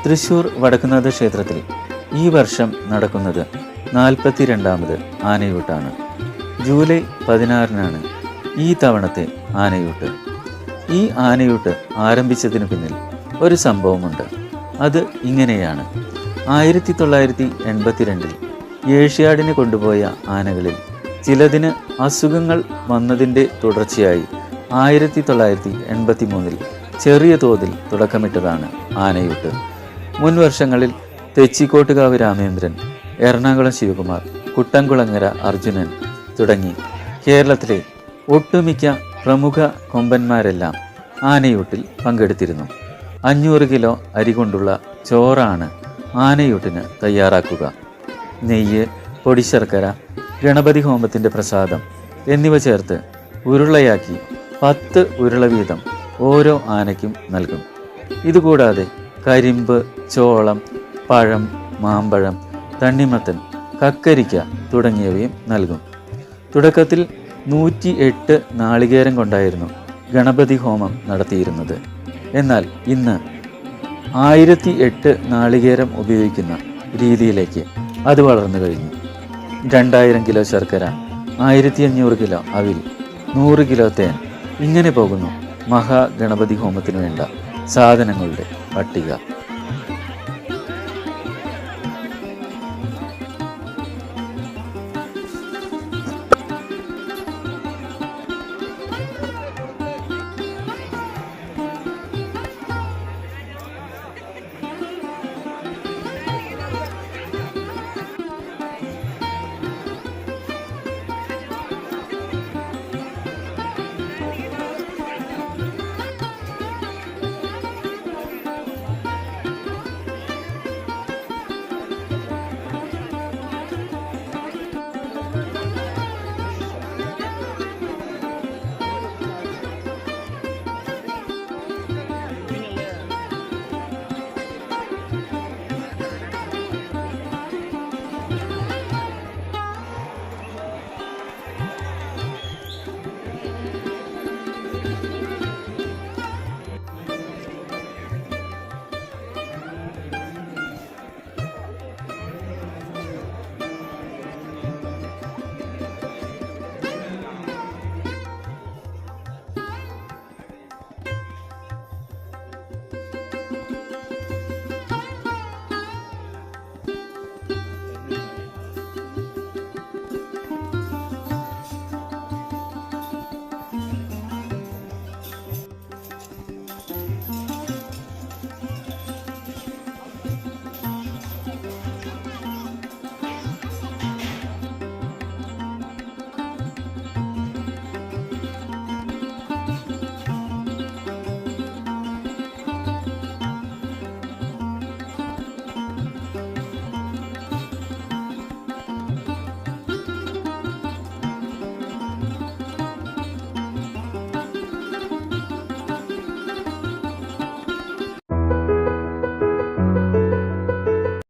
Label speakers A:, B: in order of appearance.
A: തൃശ്ശൂർ വടക്കുന്നാഥ ക്ഷേത്രത്തിൽ ഈ വർഷം നടക്കുന്നത് 42ാമത് ആനയൂട്ടാണ്. ജൂലൈ 16-നാണ് ഈ തവണത്തെ ആനയൂട്ട്. ഈ ആനയൂട്ട് ആരംഭിച്ചതിന് പിന്നിൽ ഒരു സംഭവമുണ്ട്. അത് ഇങ്ങനെയാണ്. 1982 ഏഷ്യാഡിന് കൊണ്ടുപോയ ആനകളിൽ ചിലതിന് അസുഖങ്ങൾ വന്നതിൻ്റെ തുടർച്ചയായി 1983 ചെറിയ തോതിൽ തുടക്കമിട്ടതാണ് ആനയൂട്ട്. മുൻ വർഷങ്ങളിൽ തെച്ചിക്കോട്ടുകാവ് രാമേന്ദ്രൻ, എറണാകുളം ശിവകുമാർ, കുട്ടംകുളങ്ങര അർജുനൻ തുടങ്ങി കേരളത്തിലെ ഒട്ടുമിക്ക പ്രമുഖ കൊമ്പന്മാരെല്ലാം ആനയൂട്ടിൽ പങ്കെടുത്തിരുന്നു. 500 കിലോ അരി കൊണ്ടുള്ള ചോറാണ് ആനയൂട്ടിന് തയ്യാറാക്കുക. നെയ്യ്, പൊടിശർക്കര, ഗണപതി ഹോമത്തിൻ്റെ പ്രസാദം എന്നിവ ചേർത്ത് ഉരുളയാക്കി 10 ഉരുള വീതം ഓരോ ആനയ്ക്കും നൽകും. ഇതുകൂടാതെ കരിമ്പ്, ചോളം, പഴം, മാമ്പഴം, തണ്ണിമത്തൻ, കക്കരിക്ക തുടങ്ങിയവയും നൽകും. തുടക്കത്തിൽ 108 നാളികേരം കൊണ്ടായിരുന്നു ഗണപതി ഹോമം നടത്തിയിരുന്നത്. എന്നാൽ ഇന്ന് 1008 നാളികേരം ഉപയോഗിക്കുന്ന രീതിയിലേക്ക് അത് വളർന്നു കഴിഞ്ഞു. 2000 കിലോ ശർക്കര, 1500 കിലോ അവിൽ, 100 കിലോ തേൻ, ഇങ്ങനെ പോകുന്നു മഹാഗണപതി ഹോമത്തിനു വേണ്ട സാധനങ്ങളുടെ പട്ടിക.